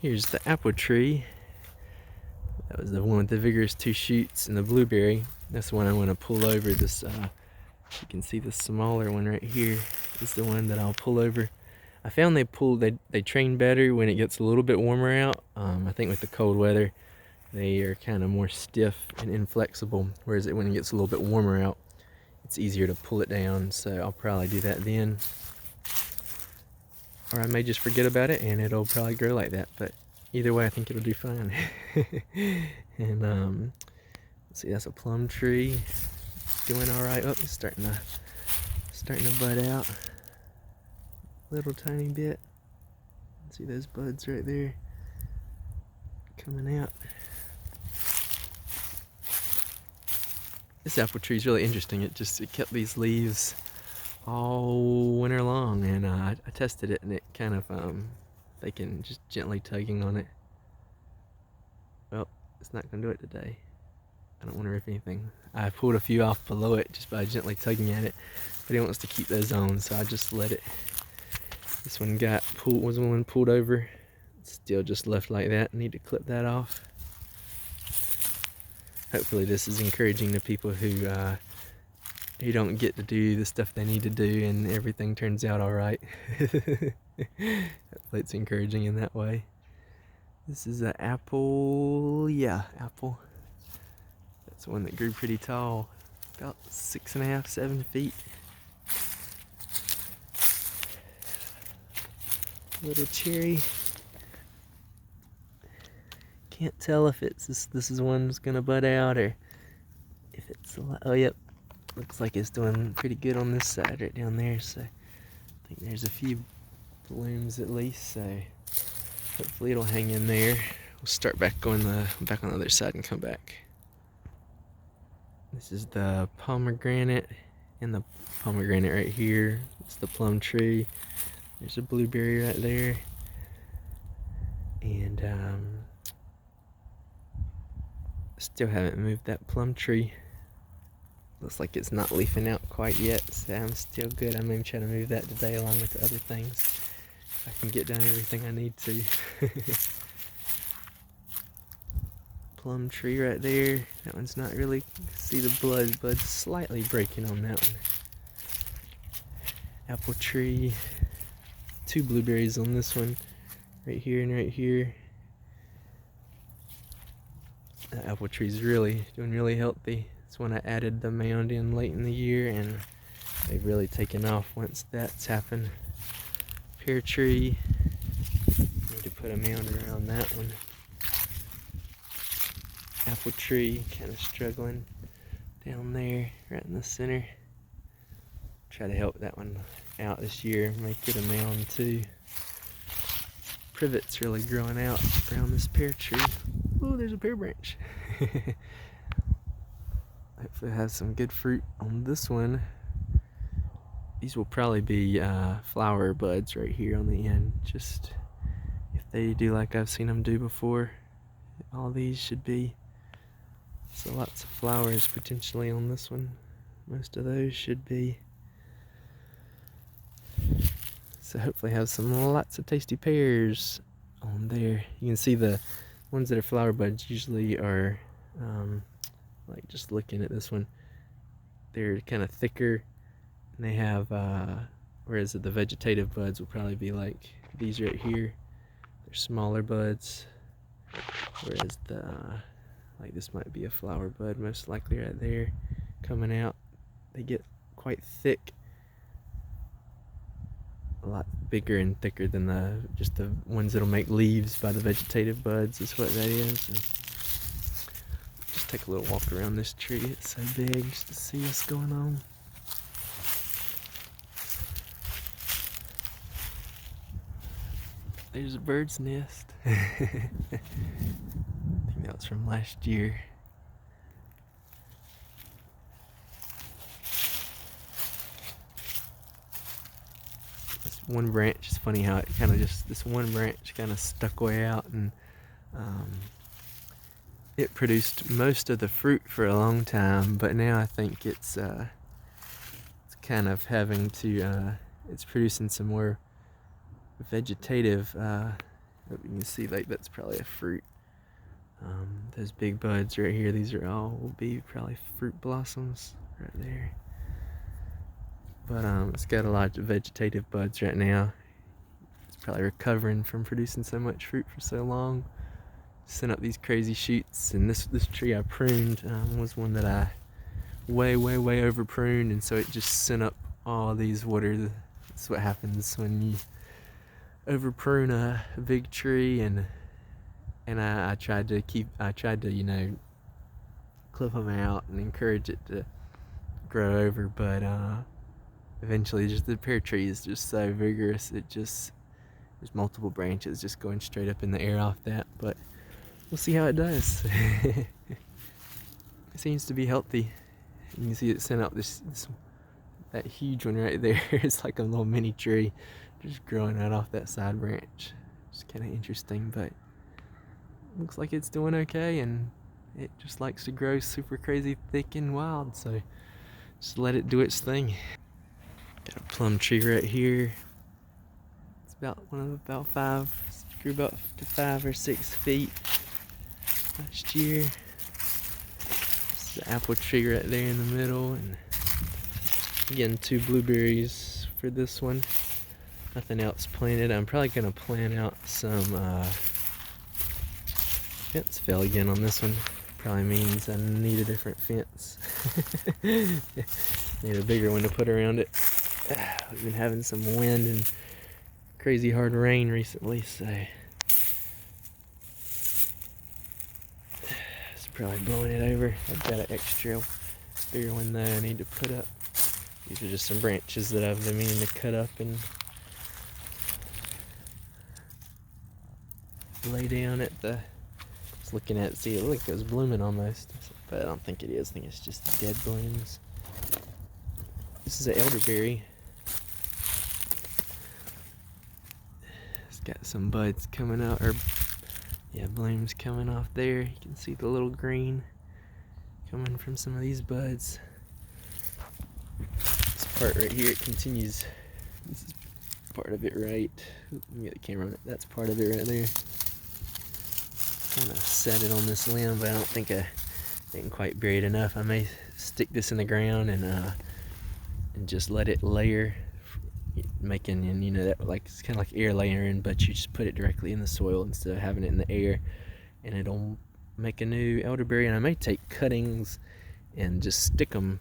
Here's the apple tree. That was the one with the vigorous 2 shoots, and the blueberry. That's the one I want to pull over. This, you can see the smaller one right here is the one that I'll pull over. I found they train better when it gets a little bit warmer out. I think with the cold weather, they are kind of more stiff and inflexible, whereas when it gets a little bit warmer out, it's easier to pull it down. So I'll probably do that then. Or I may just forget about it and it'll probably grow like that, but either way I think it'll do fine. And let's see, that's a plum tree. Doing alright. Oh, it's starting to bud out. Little tiny bit. See those buds right there coming out. This apple tree is really interesting. It kept these leaves all winter long, and I tested it, and it kind of they can just gently tugging on it. Well, it's not gonna do it today. I don't want to rip anything. I pulled a few off below it just by gently tugging at it, but it wants to keep those on, so I just let it. This one was the one pulled over. It's still just left like that. I need to clip that off. Hopefully this is encouraging to people who don't get to do the stuff they need to do and everything turns out alright. Hopefully it's encouraging in that way. This is an apple, yeah, apple. That's one that grew pretty tall, about 6.5, 7 feet. Little cherry. Can't tell if this is one that's gonna bud out or if it's oh yep, looks like it's doing pretty good on this side right down there. So I think there's a few blooms at least. So hopefully it'll hang in there. We'll start back on the other side and come back. This is the pomegranate, and the pomegranate right here. It's the plum tree. There's a blueberry right there, and still haven't moved that plum tree. Looks like it's not leafing out quite yet, so I'm still good. I may try to move that today along with the other things. If I can get done everything I need to. Plum tree right there. That one's not really, see the bud slightly breaking on that one. Apple tree. 2 blueberries on this one. Right here and right here. That apple tree's doing really healthy. It's when I added the mound in late in the year, and they've really taken off once that's happened. Pear tree. Need to put a mound around that one. Apple tree, kind of struggling down there, right in the center. Try to help that one out this year, make it a mound too. Privet's really growing out around this pear tree. Oh, there's a pear branch. Hopefully it has some good fruit on this one. These will probably be flower buds right here on the end. Just if they do like I've seen them do before, all these should be. So lots of flowers potentially on this one. Most of those should be. So hopefully have lots of tasty pears on there. You can see the ones that are flower buds usually are, like just looking at this one, they're kind of thicker, and they have, whereas the vegetative buds will probably be like these right here. They're smaller buds, whereas like this might be a flower bud most likely right there coming out. They get quite thick, a lot bigger and thicker than just the ones that'll make leaves by the vegetative buds is what that is. And just take a little walk around this tree. It's so big, just to see what's going on. There's a bird's nest. I think that was from last year. One branch, it's funny how it kind of this one branch kind of stuck way out, and it produced most of the fruit for a long time, but now I think it's kind of having to, it's producing some more vegetative Hope you can see, like, that's probably a fruit. Those big buds right here, these are all will be probably fruit blossoms right there. But it's got a lot of vegetative buds right now. It's probably recovering from producing so much fruit for so long. Sent up these crazy shoots, and this tree I pruned was one that I way over pruned, and so it just sent up all these water. That's what happens when you over prune a big tree, and I tried to you know, clip them out and encourage it to grow over, but eventually just the pear tree is just so vigorous, there's multiple branches just going straight up in the air off that, but we'll see how it does. It seems to be healthy. You can see it sent out that huge one right there. It's like a little mini tree just growing right off that side branch. It's kind of interesting, but looks like it's doing okay, and it just likes to grow super crazy thick and wild, so just let it do its thing. Got a plum tree right here. It's about 5 or 6 feet last year. There's the apple tree right there in the middle, and again 2 blueberries for this one. Nothing else planted. I'm probably gonna plant out some fence fell again on this one. Probably means I need a different fence. Need a bigger one to put around it. We've been having some wind and crazy hard rain recently, so it's probably blowing it over. I've got an extra bigger one though I need to put up. These are just some branches that I've been meaning to cut up and lay down at the, just looking at it, see it looked like it was blooming almost, but I don't think it is. I think it's just dead blooms. This is an elderberry. It's got some buds coming out, or yeah, blooms coming off there. You can see the little green coming from some of these buds. This part right here, it continues. This is part of it, right? Let me get the camera on it. That's part of it right there. Kind of set it on this limb, but I don't think I didn't quite bury it enough. I may stick this in the ground and just let it layer, making, and you know, that like it's kind of like air layering, but you just put it directly in the soil instead of having it in the air, and it'll make a new elderberry. And I may take cuttings and just stick them,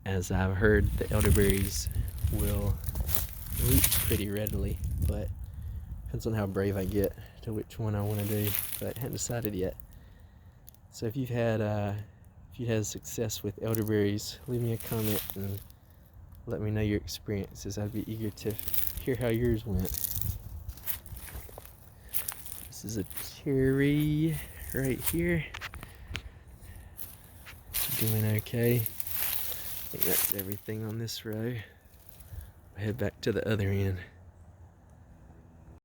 as I've heard the elderberries will root pretty readily, but depends on how brave I get to which one I want to do, but I haven't decided yet. So if you've had success with elderberries, leave me a comment and let me know your experiences. I'd be eager to hear how yours went. This is a cherry right here. Doing okay. I think that's everything on this row. I'll head back to the other end.